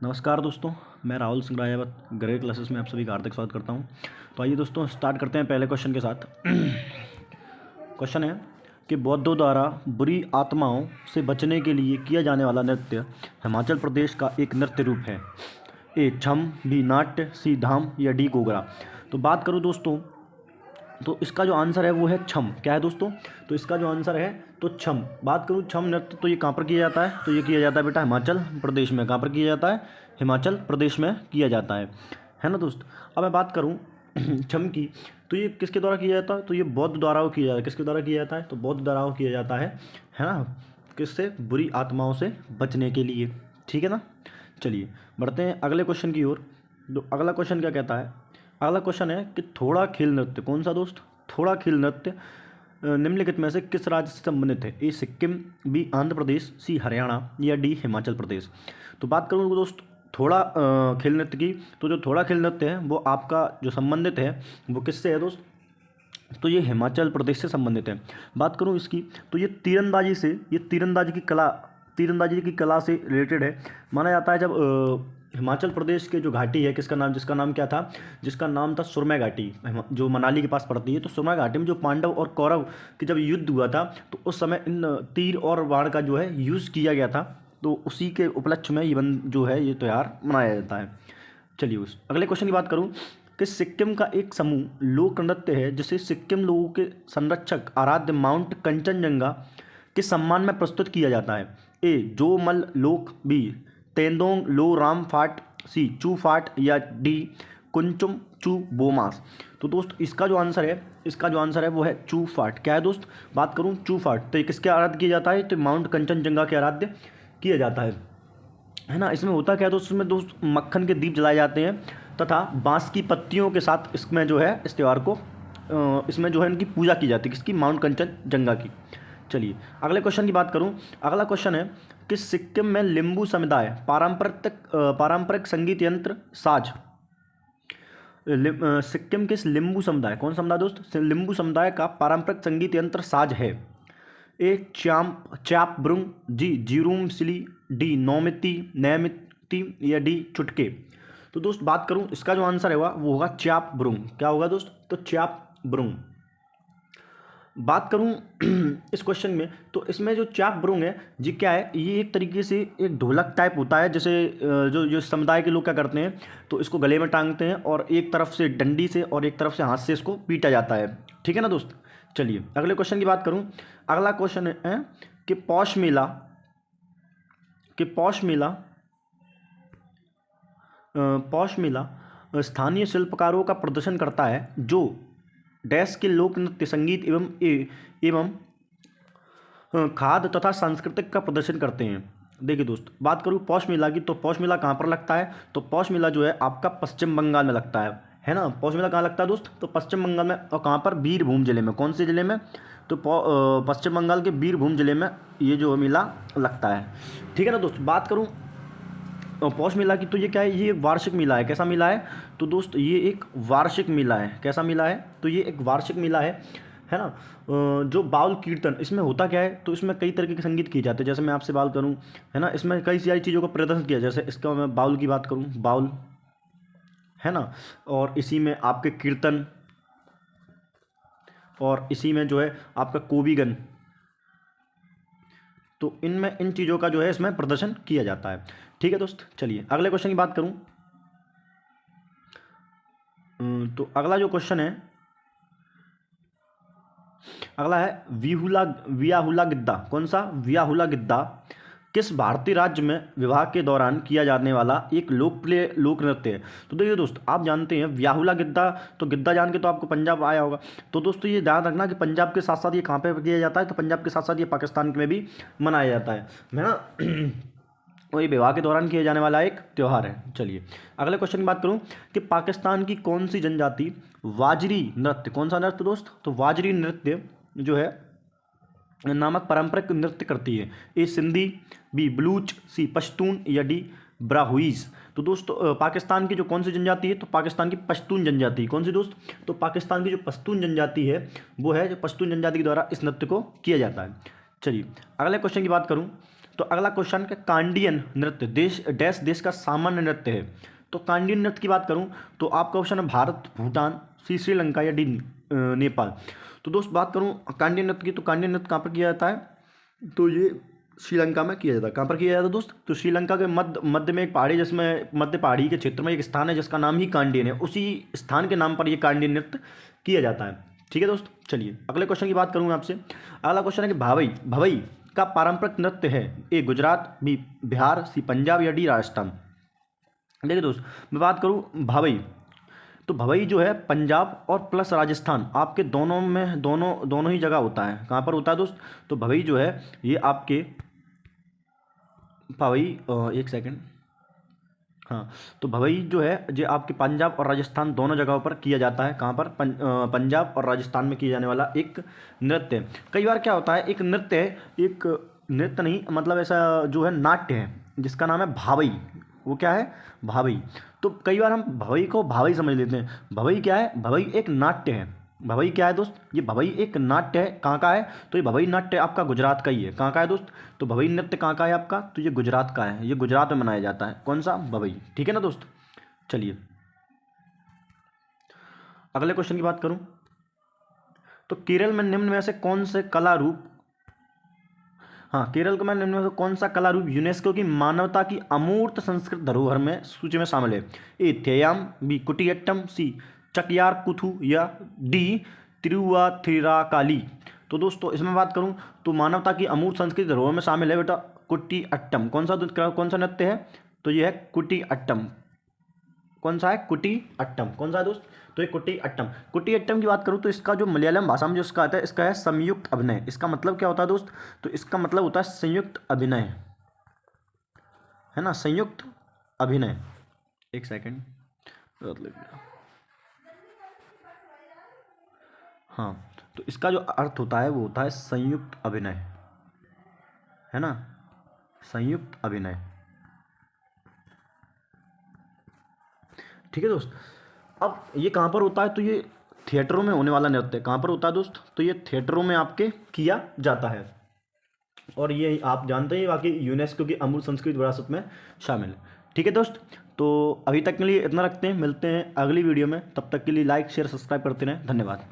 नमस्कार दोस्तों, मैं राहुल सिंह राजावत ग्रेड क्लासेस में आप सभी का हार्दिक स्वागत करता हूं। तो आइए दोस्तों स्टार्ट करते हैं पहले क्वेश्चन के साथ। क्वेश्चन है कि बौद्धों द्वारा बुरी आत्माओं से बचने के लिए किया जाने वाला नृत्य हिमाचल प्रदेश का एक नृत्य रूप है। ए छम, बी नाट्य, सी धाम या डी गोगरा। तो बात करूँ दोस्तों तो इसका जो आंसर है वो है छम। क्या है दोस्तों? तो इसका जो आंसर है तो छम। बात करूँ छम नृत्य तो ये कहाँ पर किया जाता है? तो ये किया जाता है बेटा हिमाचल प्रदेश में। कहाँ पर किया जाता है? हिमाचल प्रदेश में किया जाता है ना दोस्त। अब मैं बात करूँ छम की, तो ये किसके द्वारा किया जाता है? तो ये बौद्ध द्वारा किया जाता है। किसके द्वारा किया जाता है? तो बौद्ध द्वारा किया जाता है ना। किससे? बुरी आत्माओं से बचने के लिए। ठीक है ना। चलिए बढ़ते हैं अगले क्वेश्चन की ओर। तो अगला क्वेश्चन क्या कहता है? अगला क्वेश्चन है कि थोड़ा खेल नृत्य कौन सा दोस्त? थोड़ा खेल नृत्य निम्नलिखित में से किस राज्य से संबंधित है? ए सिक्किम, बी आंध्र प्रदेश, सी हरियाणा या डी हिमाचल प्रदेश। तो बात करूँ दोस्त थोड़ा खेल नृत्य की, तो जो थोड़ा खेल नृत्य है वो आपका जो संबंधित है वो किससे है दोस्त? तो ये हिमाचल प्रदेश से संबंधित है। बात करूँ इसकी तो ये तीरंदाजी की कला से रिलेटेड है। माना जाता है जब हिमाचल प्रदेश के जो घाटी है जिसका नाम क्या था? जिसका नाम था सुरमै घाटी, जो मनाली के पास पड़ती है। तो सुरमै घाटी में जो पांडव और कौरव के जब युद्ध हुआ था तो उस समय इन तीर और बाण का जो है यूज़ किया गया था। तो उसी के उपलक्ष्य में ये त्यौहार मनाया जाता है। चलिए उस अगले क्वेश्चन की बात करूं कि सिक्किम का एक समूह लोक नृत्य है जिसे सिक्किम लोगों के संरक्षक आराध्य माउंट कंचनजंगा के सम्मान में प्रस्तुत किया जाता है। ए जोमल लोक, बी तेंदोंग लो राम फाट, सी चू फाट या डी कुंचुम चू बोमास। तो दोस्त इसका जो आंसर है वो है चू फाट। क्या है दोस्त? बात करूं चू फाट तो ये किसके आराध्य किया जाता है? तो माउंट कंचनजंगा के आराध्य किया जाता है ना। इसमें होता क्या है दोस्त? इसमें दोस्त मक्खन के दीप जलाए जाते हैं तथा बांस की पत्तियों के साथ इसमें जो है इस त्यौहार को इसमें जो है इनकी पूजा की जाती है। किसकी? माउंट कंचनजंगा की। चलिए अगले क्वेश्चन की बात करूं। अगला क्वेश्चन है कि सिक्किम में लिम्बू समुदाय पारंपरिक संगीत यंत्र साज सिक्किम के लिम्बू समुदाय, कौन समुदाय दोस्त? लिम्बू समुदाय का पारंपरिक संगीत यंत्र साज है। ए चाप ब्रुंग, जी जीरूम सिली, डी नौमिति नैमिति या डी चुटके। तो दोस्त बात करूं इसका जो आंसर है वो होगा चाप ब्रुंग। क्या होगा दोस्त? तो चाप ब्रुंग। बात करूं इस क्वेश्चन में तो इसमें जो चाप ब्रुंग है जी क्या है? ये एक तरीके से एक ढोलक टाइप होता है। जैसे जो जो समुदाय के लोग क्या करते हैं तो इसको गले में टांगते हैं और एक तरफ से डंडी से और एक तरफ से हाथ से इसको पीटा जाता है। ठीक है ना दोस्त। चलिए अगले क्वेश्चन की बात करूं। अगला क्वेश्चन है कि पौष मेला स्थानीय शिल्पकारों का प्रदर्शन करता है जो डैश के लोक नृत्य, संगीत एवं खाद्य तथा सांस्कृतिक का प्रदर्शन करते हैं। देखिए दोस्त बात करूँ पौष मेला की, तो पौष मेला कहाँ पर लगता है? तो पौष मेला जो है आपका पश्चिम बंगाल में लगता है ना। पौष मेला कहाँ लगता है दोस्त? तो पश्चिम बंगाल में। और कहाँ पर? बीरभूम जिले में। कौन से जिले में? तो पश्चिम बंगाल के बीरभूम जिले में ये जो मेला लगता है। ठीक है ना दोस्त। बात करूँ पौष मेला की, तो ये क्या है? ये एक वार्षिक मेला है। कैसा मेला है? तो दोस्त ये एक वार्षिक मेला है। कैसा मेला है? तो ये एक वार्षिक मेला है ना। जो बाउल कीर्तन इसमें होता क्या है? तो इसमें कई तरीके के संगीत किए जाते हैं। जैसे मैं आपसे बात करूं है ना, इसमें कई सारी चीज़ों का प्रदर्शन किया। जैसे इसका मैं बाउल की बात करूं, बाउल है ना, और इसी में आपके कीर्तन, और इसी में जो है आपका कोबीगन। तो इनमें इन चीज़ों का जो है इसमें प्रदर्शन किया जाता है। ठीक है दोस्त। चलिए अगले क्वेश्चन की बात करूं तो अगला जो क्वेश्चन है अगला है वियाहुला गिद्दा। कौन सा? वियाहुला गिद्दा किस भारतीय राज्य में विवाह के दौरान किया जाने वाला एक लोकप्रिय लोक नृत्य है? तो देखिए दोस्त आप जानते हैं व्याहुला गिद्दा, तो गिद्दा जान के तो आपको पंजाब आया होगा। तो दोस्तों ये ध्यान रखना कि पंजाब के साथ साथ ये कहाँ पे किया जाता है? तो पंजाब के साथ साथ ये पाकिस्तान में भी मनाया जाता है ना। और ये विवाह के दौरान किया जाने वाला एक त्यौहार है। चलिए अगले क्वेश्चन की बात करूं कि पाकिस्तान की कौन सी जनजाति वाजरी नृत्य, कौन सा नृत्य दोस्त? तो वाजरी नृत्य जो है नामक पारंपरिक नृत्य करती है। ए सिंधी, बी बलूच, सी पश्तून या डी ब्राहुईज। तो दोस्तों पाकिस्तान की जो कौन सी जनजाति है? तो पाकिस्तान की पश्तून जनजाति। कौन सी दोस्त? तो पाकिस्तान की जो पश्तून जनजाति है वो है जो पश्तून जनजाति के द्वारा इस नृत्य को किया जाता है। चलिए अगले क्वेश्चन की बात करूं तो अगला क्वेश्चन के कांडियन नृत्य देश डैश देश का सामान्य नृत्य है। तो कांडियन नृत्य की बात करूं तो आपका ऑप्शन है भारत, भूटान, सी श्रीलंका या डी नेपाल। तो दोस्त बात करूं कांडियन नृत्य की, तो कांडियन नृत्य कहाँ पर किया जाता है, तो ये श्रीलंका में किया जाता है। कहाँ पर किया जाता है दोस्त, तो श्रीलंका के मध्य में एक पहाड़ी, जिसमें मध्य पहाड़ी के क्षेत्र में एक स्थान है जिसका नाम ही कांडियन है, उसी स्थान के नाम पर ये कांडियन नृत्य किया जाता है। ठीक है दोस्त, चलिए अगले क्वेश्चन की बात करूँगा आपसे। अगला क्वेश्चन है कि भावई भवई का पारंपरिक नृत्य है, ए गुजरात, बी बिहार, सी पंजाब या डी राजस्थान। देखिए दोस्त मैं बात करूँ भवई, तो भवई जो है पंजाब और प्लस राजस्थान आपके दोनों में दोनों ही जगह होता है। कहाँ पर होता है दोस्त, तो भवई जो है ये आपके भवई एक सेकंड, हाँ, तो भवई जो है ये आपके पंजाब और राजस्थान दोनों जगहों पर किया जाता है। कहाँ पर, पंजाब और राजस्थान में किया जाने वाला एक नृत्य है। कई बार क्या होता है, एक नृत्य है, एक नृत्य नहीं मतलब ऐसा जो है नाट्य है जिसका नाम है भावई, वो क्या है, भावई। तो कई बार हम भवई को भावई समझ लेते हैं, भवई क्या है, भवई एक नाट्य है। भवई क्या है दोस्त, ये भवई एक नाट्य है। कहाँ का है, तो ये भवई नाट्य आपका गुजरात का ही है। कहाँ का है दोस्त, तो भवई नृत्य कहाँ का है आपका, तो ये गुजरात का है, ये गुजरात में मनाया जाता है। कौन सा, भवई। ठीक है ना दोस्त, चलिए अगले क्वेश्चन की बात करूं तो केरल में निम्न में से कौन से कला रूप, हाँ केरल को मैं निम्न में से कौन सा कला रूप यूनेस्को की मानवता की अमूर्त संस्कृत धरोहर में सूची में शामिल है, ए थेयाम, बी कुटियट्टम, सी चकयार कुथु या डी तिरुवाथिराकाली। तो दोस्तों इसमें बात करूं तो मानवता की अमूर्त संस्कृत धरोहर में शामिल है बेटा कुटियट्टम। कौन सा नृत्य है, तो यह है कुटियट्टम। कौन सा है, कुटियट्टम। कौन सा है दोस्त, तो ये कुटियट्टम। कुटियट्टम की बात करूँ तो इसका जो मलयालम भाषा में जो इसका आता है, इसका है संयुक्त अभिनय। इसका मतलब क्या होता है दोस्त, तो इसका मतलब होता है संयुक्त अभिनय, है ना, संयुक्त अभिनय। एक सेकंड, हाँ, तो इसका जो अर्थ होता है वो होता है संयुक्त अभिनय, है ना, संयुक्त अभिनय। ठीक है दोस्त, अब ये कहाँ पर होता है, तो ये थिएटरों में होने वाला नृत्य कहाँ पर होता है दोस्त, तो ये थिएटरों में आपके किया जाता है। और ये आप जानते हैं बाकी यूनेस्को की अमूर्त संस्कृति विरासत में शामिल है। ठीक है दोस्त, तो अभी तक के लिए इतना रखते हैं, मिलते हैं अगली वीडियो में। तब तक के लिए लाइक शेयर सब्सक्राइब करते रहें, धन्यवाद।